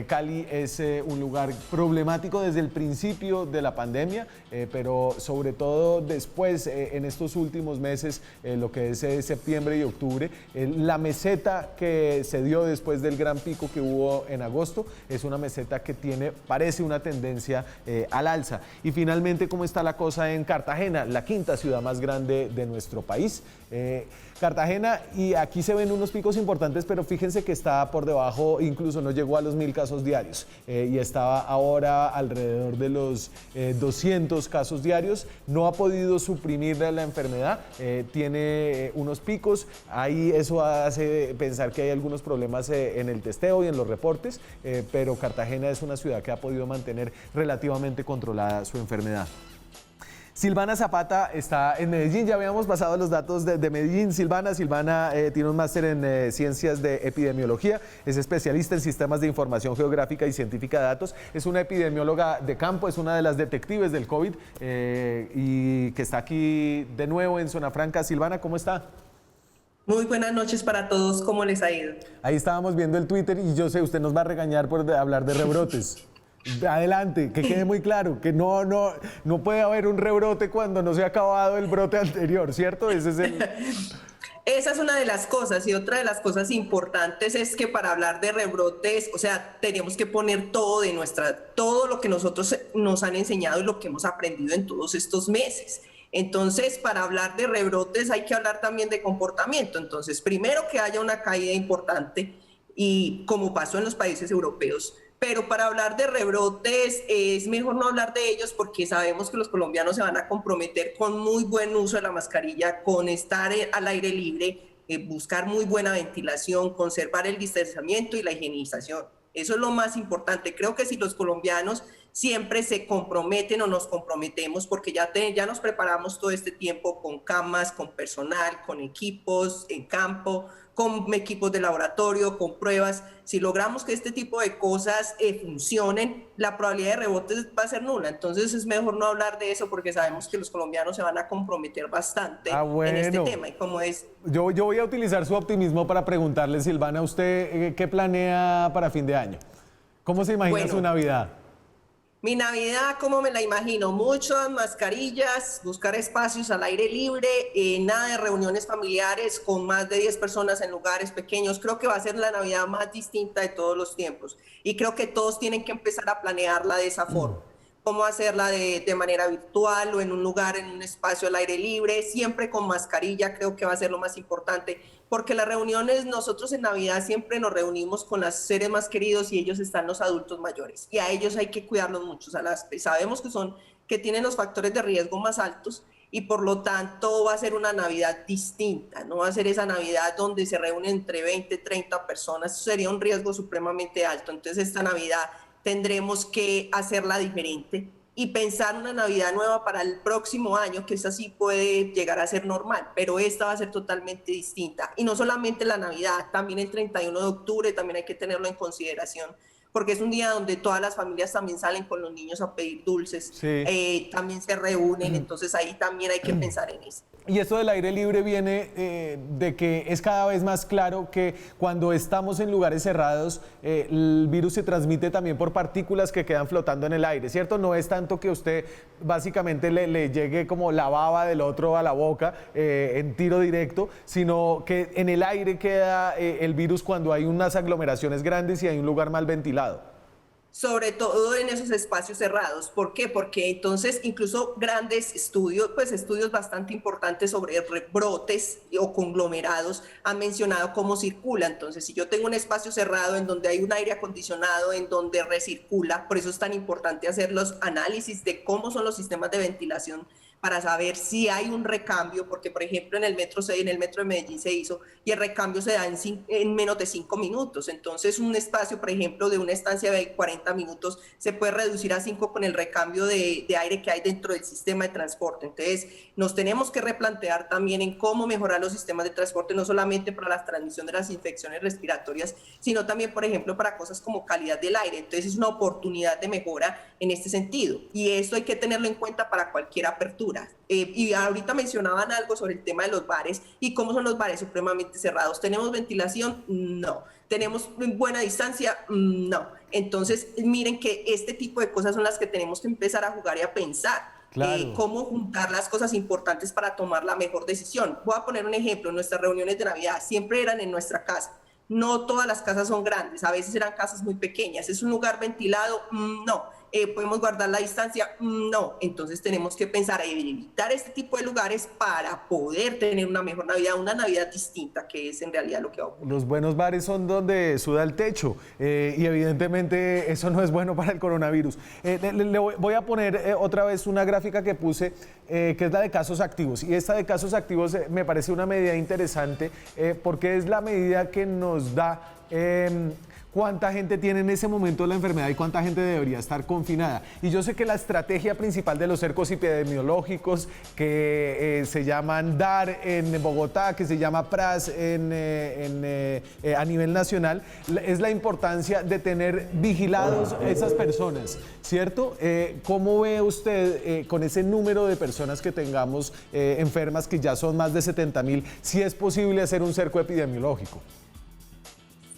Cali es un lugar problemático desde el principio de la pandemia, pero sobre todo después, en estos últimos meses, lo que es septiembre y octubre, la meseta que se dio después del gran pico que hubo en agosto es una meseta que parece una tendencia al alza. Y finalmente, ¿cómo está la cosa en Cartagena, la quinta ciudad más grande de nuestro país? Cartagena, y aquí se ven unos picos importantes, pero fíjense que está por debajo, incluso no llegó a los 1000 casos diarios, y estaba ahora alrededor de los 200 casos diarios. No ha podido suprimir la enfermedad, tiene unos picos, ahí eso hace pensar que hay algunos problemas en el testeo y en los reportes, pero Cartagena es una ciudad que ha podido mantener relativamente controlada su enfermedad. Silvana Zapata está en Medellín, ya habíamos pasado los datos de Medellín. Silvana tiene un máster en Ciencias de Epidemiología, es especialista en Sistemas de Información Geográfica y Científica de Datos, es una epidemióloga de campo, es una de las detectives del COVID y que está aquí de nuevo en Zona Franca. Silvana, ¿cómo está? Muy buenas noches para todos, ¿cómo les ha ido? Ahí estábamos viendo el Twitter y yo sé, usted nos va a regañar por hablar de rebrotes. Adelante, que quede muy claro que no puede haber un rebrote cuando no se ha acabado el brote anterior, ¿cierto? Ese es el... Esa es una de las cosas, y otra de las cosas importantes es que para hablar de rebrotes, o sea, tenemos que poner todo lo que nosotros nos han enseñado y lo que hemos aprendido en todos estos meses. Entonces, para hablar de rebrotes hay que hablar también de comportamiento. Entonces, primero que haya una caída importante, y como pasó en los países europeos. Pero para hablar de rebrotes es mejor no hablar de ellos, porque sabemos que los colombianos se van a comprometer con muy buen uso de la mascarilla, con estar al aire libre, buscar muy buena ventilación, conservar el distanciamiento y la higienización. Eso es lo más importante. Creo que si los colombianos siempre se comprometen o nos comprometemos, porque ya nos preparamos todo este tiempo con camas, con personal, con equipos en campo, con equipos de laboratorio, con pruebas. Si logramos que este tipo de cosas funcionen, la probabilidad de rebotes va a ser nula. Entonces es mejor no hablar de eso, porque sabemos que los colombianos se van a comprometer bastante en este tema. Y como es... Yo voy a utilizar su optimismo para preguntarle, Silvana, ¿usted qué planea para fin de año? ¿Cómo se imagina su Navidad? Mi Navidad, ¿cómo me la imagino? Muchas mascarillas, buscar espacios al aire libre, nada de reuniones familiares con más de 10 personas en lugares pequeños. Creo que va a ser la Navidad más distinta de todos los tiempos, y creo que todos tienen que empezar a planearla de esa forma. Cómo hacerla de manera virtual o en un lugar, en un espacio al aire libre, siempre con mascarilla. Creo que va a ser lo más importante, porque las reuniones, nosotros en Navidad siempre nos reunimos con los seres más queridos, y ellos están los adultos mayores, y a ellos hay que cuidarlos mucho. Sabemos que tienen los factores de riesgo más altos, y por lo tanto va a ser una Navidad distinta. No va a ser esa Navidad donde se reúnen entre 20, 30 personas. Eso sería un riesgo supremamente alto. Entonces esta Navidad tendremos que hacerla diferente y pensar una Navidad nueva para el próximo año, que esa sí puede llegar a ser normal, pero esta va a ser totalmente distinta. Y no solamente la Navidad, también el 31 de octubre también hay que tenerlo en consideración, porque es un día donde todas las familias también salen con los niños a pedir dulces, sí. También se reúnen, entonces ahí también hay que pensar en eso. Y esto del aire libre viene de que es cada vez más claro que cuando estamos en lugares cerrados, el virus se transmite también por partículas que quedan flotando en el aire, ¿cierto? No es tanto que usted básicamente le llegue como la baba del otro a la boca en tiro directo, sino que en el aire queda el virus cuando hay unas aglomeraciones grandes y hay un lugar mal ventilado. Sobre todo en esos espacios cerrados. ¿Por qué? Porque entonces incluso grandes estudios, pues estudios bastante importantes sobre rebrotes o conglomerados han mencionado cómo circula. Entonces, si yo tengo un espacio cerrado en donde hay un aire acondicionado, en donde recircula, por eso es tan importante hacer los análisis de cómo son los sistemas de ventilación, para saber si hay un recambio, porque por ejemplo en el metro de Medellín se hizo, y el recambio se da en menos de 5 minutos. Entonces un espacio, por ejemplo, de una estancia de 40 minutos se puede reducir a 5 con el recambio de aire que hay dentro del sistema de transporte. Entonces nos tenemos que replantear también en cómo mejorar los sistemas de transporte, no solamente para la transmisión de las infecciones respiratorias, sino también, por ejemplo, para cosas como calidad del aire. Entonces es una oportunidad de mejora en este sentido, y esto hay que tenerlo en cuenta para cualquier apertura. Y ahorita mencionaban algo sobre el tema de los bares y cómo son los bares supremamente cerrados. ¿Tenemos ventilación? No. ¿Tenemos buena distancia? No. Entonces, miren que este tipo de cosas son las que tenemos que empezar a jugar y a pensar. Claro. Cómo juntar las cosas importantes para tomar la mejor decisión. Voy a poner un ejemplo. Nuestras reuniones de Navidad siempre eran en nuestra casa. No todas las casas son grandes, a veces eran casas muy pequeñas. ¿Es un lugar ventilado? No. ¿Podemos guardar la distancia? No. Entonces tenemos que pensar en evitar este tipo de lugares para poder tener una mejor Navidad, una Navidad distinta, que es en realidad lo que va a ocurrir. Los buenos bares son donde suda el techo, y evidentemente eso no es bueno para el coronavirus. Le voy a poner otra vez una gráfica que puse, que es la de casos activos. Y esta de casos activos me parece una medida interesante, porque es la medida que nos da cuánta gente tiene en ese momento la enfermedad y cuánta gente debería estar confinada. Y yo sé que la estrategia principal de los cercos epidemiológicos, que se llaman DAR en Bogotá, que se llama PRAS a nivel nacional, es la importancia de tener vigilados esas personas, ¿cierto? ¿Cómo ve usted con ese número de personas que tengamos enfermas, que ya son más de 70.000, si es posible hacer un cerco epidemiológico?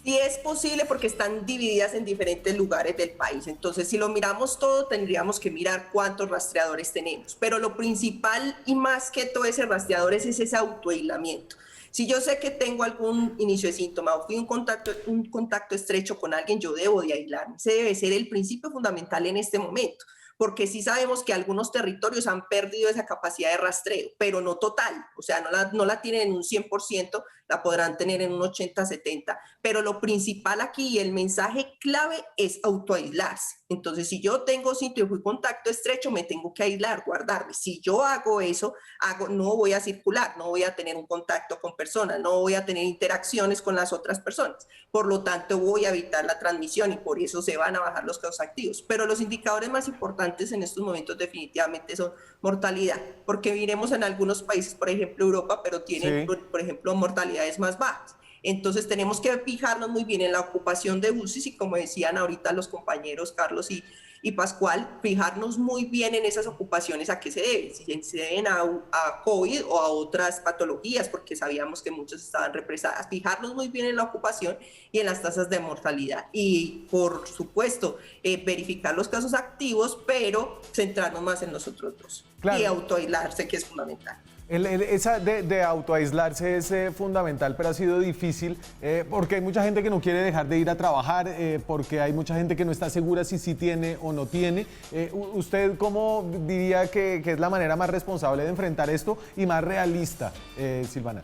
Sí es posible, porque están divididas en diferentes lugares del país. Entonces, si lo miramos todo, tendríamos que mirar cuántos rastreadores tenemos. Pero lo principal y más que todo ese rastreador es ese autoaislamiento. Si yo sé que tengo algún inicio de síntoma o fui un contacto estrecho con alguien, yo debo de aislarme. Ese debe ser el principio fundamental en este momento, porque sí sabemos que algunos territorios han perdido esa capacidad de rastreo, pero no total, o sea, no la tienen en un 100%, la podrán tener en un 80-70%, pero lo principal aquí y el mensaje clave es autoaislarse. Entonces, si yo tengo síntomas y fui contacto estrecho, me tengo que aislar, guardarme. Si yo hago eso, no voy a circular, no voy a tener un contacto con personas, no voy a tener interacciones con las otras personas. Por lo tanto, voy a evitar la transmisión y por eso se van a bajar los casos activos. Pero los indicadores más importantes en estos momentos definitivamente son mortalidad, porque miremos en algunos países, por ejemplo Europa, pero tienen, por ejemplo, mortalidades más bajas. Entonces tenemos que fijarnos muy bien en la ocupación de UCIs y como decían ahorita los compañeros Carlos y Pascual, fijarnos muy bien en esas ocupaciones a qué se deben, si se deben a COVID o a otras patologías, porque sabíamos que muchas estaban represadas. Fijarnos muy bien en la ocupación y en las tasas de mortalidad. Y por supuesto, verificar los casos activos, pero centrarnos más en los otros dos. Claro. Y autoaislarse, que es fundamental. Esa de autoaislarse es fundamental, pero ha sido difícil porque hay mucha gente que no quiere dejar de ir a trabajar, porque hay mucha gente que no está segura si sí tiene o no tiene. ¿Usted cómo diría que es la manera más responsable de enfrentar esto y más realista, Silvana?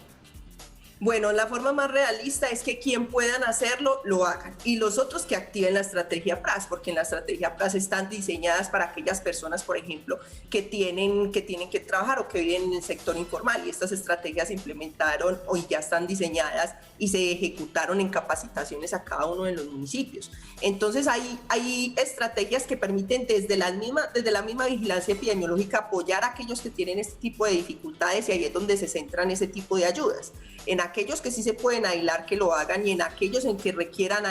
Bueno, la forma más realista es que quien puedan hacerlo, lo hagan. Y los otros que activen la estrategia PRAS, porque en la estrategia PRAS están diseñadas para aquellas personas, por ejemplo, que tienen que trabajar o que viven en el sector informal. Y estas estrategias se implementaron o ya están diseñadas y se ejecutaron en capacitaciones a cada uno de los municipios. Entonces hay estrategias que permiten desde la misma vigilancia epidemiológica apoyar a aquellos que tienen este tipo de dificultades y ahí es donde se centran ese tipo de ayudas. En aquellos que sí se pueden aislar, que lo hagan, y en aquellos en que requieran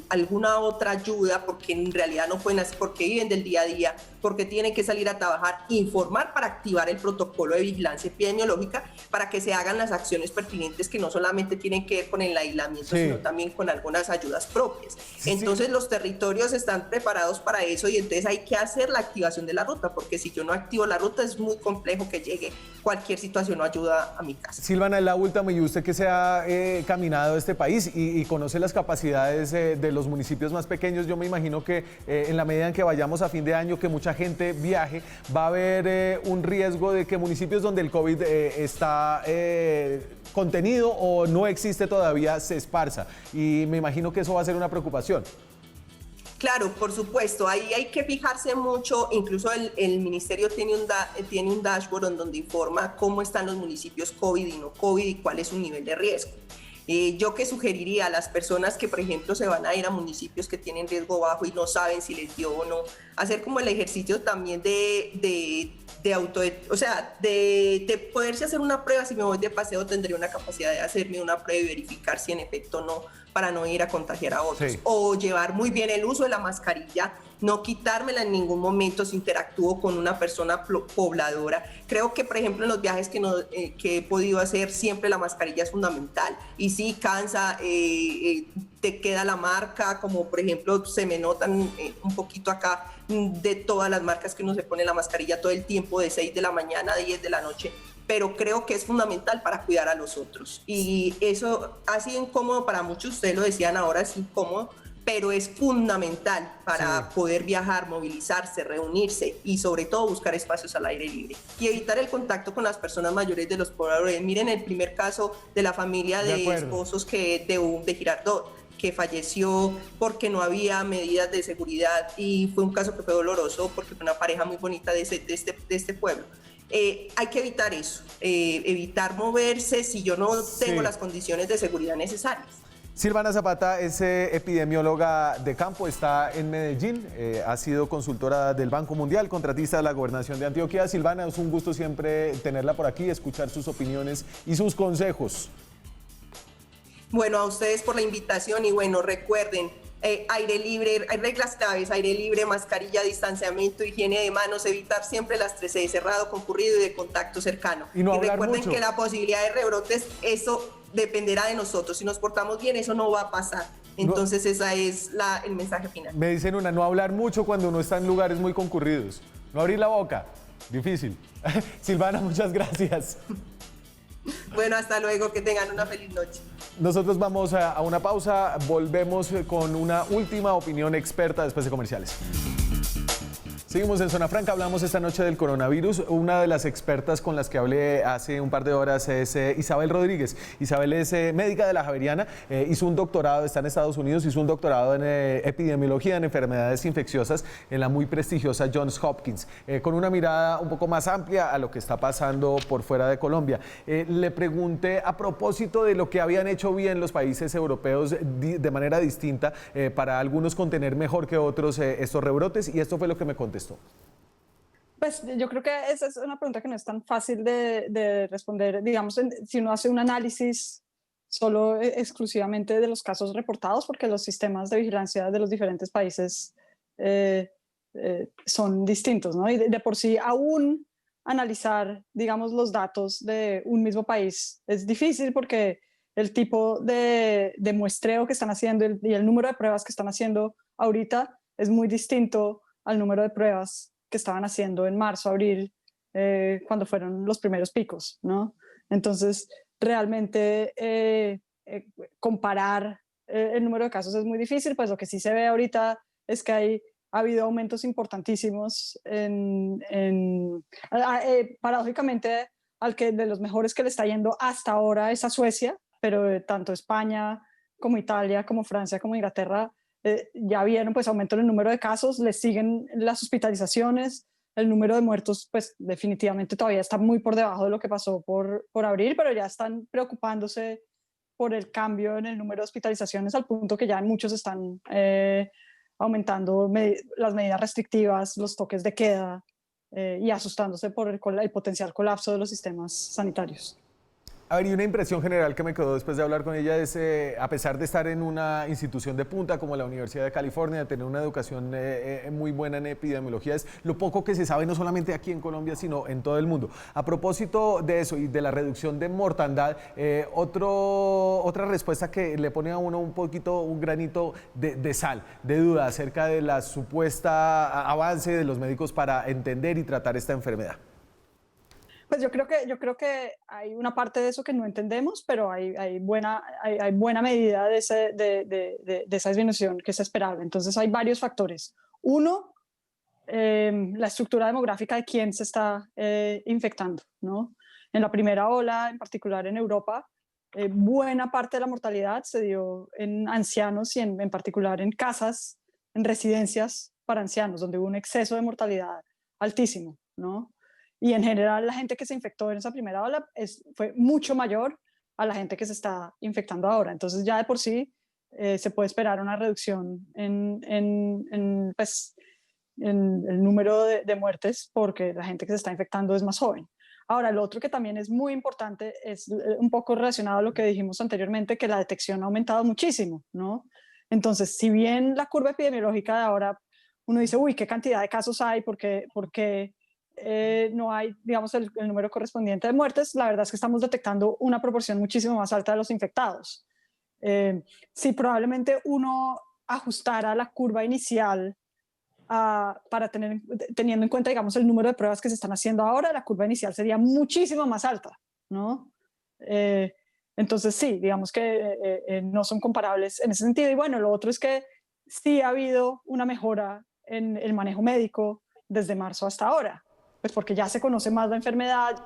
alguna otra ayuda, porque en realidad no pueden hacer, porque viven del día a día, porque tienen que salir a trabajar, informar para activar el protocolo de vigilancia epidemiológica, para que se hagan las acciones pertinentes que no solamente tienen que ver con el aislamiento, sino también con algunas ayudas propias. Entonces los territorios están preparados para eso y entonces hay que hacer la activación de la ruta, porque si yo no activo la ruta es muy complejo que llegue cualquier situación o ayuda a mi casa. Silvana, es la última, y usted que se ha caminado este país y conoce las capacidades de los municipios más pequeños, yo me imagino que en la medida en que vayamos a fin de año, que mucha gente viaje, va a haber un riesgo de que municipios donde el COVID está contenido o no existe todavía se esparza, y me imagino que eso va a ser una preocupación. Claro, por supuesto, ahí hay que fijarse mucho, incluso el ministerio tiene un dashboard en donde informa cómo están los municipios COVID y no COVID y cuál es su nivel de riesgo. Yo que sugeriría a las personas que, por ejemplo, se van a ir a municipios que tienen riesgo bajo y no saben si les dio o no, hacer como el ejercicio también de poderse hacer una prueba. Si me voy de paseo, tendría una capacidad de hacerme una prueba y verificar si en efecto no, para no ir a contagiar a otros. Sí. O llevar muy bien el uso de la mascarilla, no quitármela en ningún momento si interactúo con una persona pobladora. Creo que, por ejemplo, en los viajes que he podido hacer, siempre la mascarilla es fundamental. Y sí, cansa, te queda la marca, como por ejemplo se me notan un poquito acá de todas las marcas que uno se pone la mascarilla todo el tiempo, de 6 de la mañana a 10 de la noche. Pero creo que es fundamental para cuidar a los otros. Y eso ha sido incómodo para muchos, ustedes lo decían ahora, es incómodo, pero es fundamental para poder viajar, movilizarse, reunirse y sobre todo buscar espacios al aire libre. Y evitar el contacto con las personas mayores de los pobladores. Miren el primer caso de la familia de esposos de Girardot, que falleció porque no había medidas de seguridad y fue un caso que fue doloroso porque fue una pareja muy bonita de este pueblo. Hay que evitar eso, evitar moverse si yo no tengo las condiciones de seguridad necesarias. Silvana Zapata es epidemióloga de campo, está en Medellín, ha sido consultora del Banco Mundial, contratista de la Gobernación de Antioquia. Silvana, es un gusto siempre tenerla por aquí, escuchar sus opiniones y sus consejos. Bueno, a ustedes por la invitación y bueno, recuerden, aire libre, hay reglas claves: aire libre, mascarilla, distanciamiento, higiene de manos, evitar siempre las 3C, cerrado, concurrido y de contacto cercano. Y recuerden mucho que la posibilidad de rebrotes, eso dependerá de nosotros. Si nos portamos bien, eso no va a pasar. Entonces ese es el mensaje final. Me dicen no hablar mucho cuando uno está en lugares muy concurridos. No abrir la boca, difícil. Silvana, muchas gracias. Bueno, hasta luego, que tengan una feliz noche. Nosotros vamos a una pausa, volvemos con una última opinión experta después de comerciales. Seguimos en Zona Franca, hablamos esta noche del coronavirus. Una de las expertas con las que hablé hace un par de horas es Isabel Rodríguez. Isabel es médica de la Javeriana, hizo un doctorado, está en Estados Unidos, hizo un doctorado en epidemiología en enfermedades infecciosas en la muy prestigiosa Johns Hopkins, con una mirada un poco más amplia a lo que está pasando por fuera de Colombia. Le pregunté a propósito de lo que habían hecho bien los países europeos de manera distinta para algunos contener mejor que otros estos rebrotes, y esto fue lo que me contestó. Pues yo creo que esa es una pregunta que no es tan fácil de responder. Digamos, si uno hace un análisis solo exclusivamente de los casos reportados, porque los sistemas de vigilancia de los diferentes países son distintos, ¿no? Y de por sí, aún analizar, digamos, los datos de un mismo país es difícil, porque el tipo de muestreo que están haciendo y el número de pruebas que están haciendo ahorita es muy distinto al número de pruebas que estaban haciendo en marzo, abril, cuando fueron los primeros picos, ¿no? Entonces, realmente comparar el número de casos es muy difícil. Pues lo que sí se ve ahorita es que ha habido aumentos importantísimos paradójicamente, de los mejores que le está yendo hasta ahora es a Suecia, pero tanto España como Italia, como Francia, como Inglaterra, ya vieron pues aumento en el número de casos, les siguen las hospitalizaciones, el número de muertos pues definitivamente todavía está muy por debajo de lo que pasó por abril, pero ya están preocupándose por el cambio en el número de hospitalizaciones, al punto que ya muchos están aumentando las medidas restrictivas, los toques de queda, y asustándose por el potencial colapso de los sistemas sanitarios. A ver, y una impresión general que me quedó después de hablar con ella es, a pesar de estar en una institución de punta como la Universidad de California, de tener una educación muy buena en epidemiología, es lo poco que se sabe no solamente aquí en Colombia, sino en todo el mundo. A propósito de eso y de la reducción de mortandad, otra respuesta que le pone a uno un granito de sal, de duda acerca de la supuesta avance de los médicos para entender y tratar esta enfermedad. Pues yo creo que hay una parte de eso que no entendemos, pero hay buena medida de esa disminución que es esperable. Entonces hay varios factores. Uno, la estructura demográfica de quién se está infectando, ¿no? En la primera ola, en particular en Europa, buena parte de la mortalidad se dio en ancianos y en particular en casas, en residencias para ancianos, donde hubo un exceso de mortalidad altísimo, ¿no? Y en general la gente que se infectó en esa primera ola fue mucho mayor a la gente que se está infectando ahora. Entonces ya de por sí se puede esperar una reducción en el número de muertes, porque la gente que se está infectando es más joven. Ahora, lo otro que también es muy importante es un poco relacionado a lo que dijimos anteriormente, que la detección ha aumentado muchísimo, ¿no? Entonces, si bien la curva epidemiológica de ahora, uno dice, uy, ¿qué cantidad de casos hay? Porque no hay, digamos, el número correspondiente de muertes, la verdad es que estamos detectando una proporción muchísimo más alta de los infectados. Si probablemente uno ajustara la curva inicial teniendo en cuenta, digamos, el número de pruebas que se están haciendo ahora, la curva inicial sería muchísimo más alta, ¿no? Entonces sí, digamos que no son comparables en ese sentido. Y bueno, lo otro es que sí ha habido una mejora en el manejo médico desde marzo hasta ahora, pues porque ya se conoce más la enfermedad.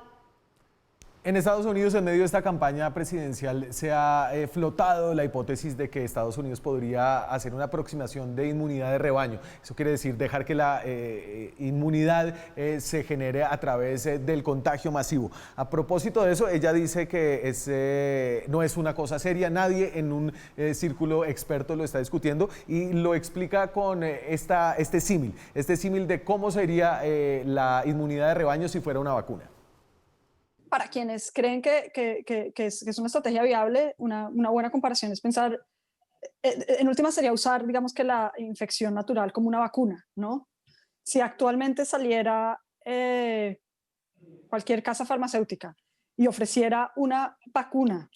En Estados Unidos, en medio de esta campaña presidencial, se ha flotado la hipótesis de que Estados Unidos podría hacer una aproximación de inmunidad de rebaño. Eso quiere decir dejar que la inmunidad se genere a través del contagio masivo. A propósito de eso, ella dice que no es una cosa seria, nadie en un círculo experto lo está discutiendo, y lo explica con este símil de cómo sería la inmunidad de rebaño si fuera una vacuna. Para quienes creen que es una estrategia viable, una buena comparación es pensar, en última sería usar, digamos, que la infección natural como una vacuna, ¿no? Si actualmente saliera cualquier casa farmacéutica y ofreciera una vacuna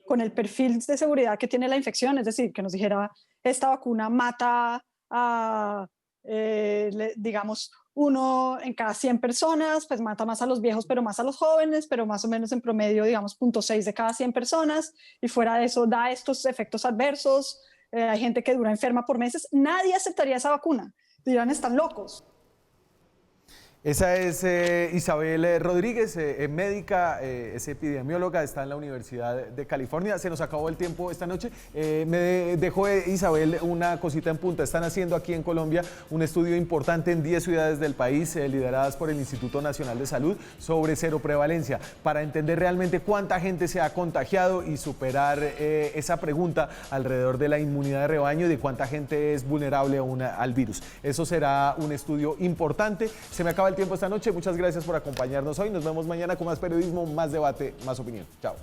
con el perfil de seguridad que tiene la infección, es decir, que nos dijera, esta vacuna mata a digamos, 1 en cada 100 personas, pues mata más a los viejos, pero más a los jóvenes, pero más o menos en promedio, digamos, 0.6 de cada 100 personas, y fuera de eso da estos efectos adversos. Hay gente que dura enferma por meses. Nadie aceptaría esa vacuna. Dirán, están locos. Esa es Isabel Rodríguez, médica, es epidemióloga, está en la Universidad de California. Se nos acabó el tiempo esta noche. Me dejó Isabel una cosita en punta. Están haciendo aquí en Colombia un estudio importante en 10 ciudades del país, lideradas por el Instituto Nacional de Salud, sobre seroprevalencia, para entender realmente cuánta gente se ha contagiado y superar esa pregunta alrededor de la inmunidad de rebaño y de cuánta gente es vulnerable al virus. Eso será un estudio importante. Se me acaba el tiempo esta noche. Muchas gracias por acompañarnos hoy. Nos vemos mañana con más periodismo, más debate, más opinión. Chao.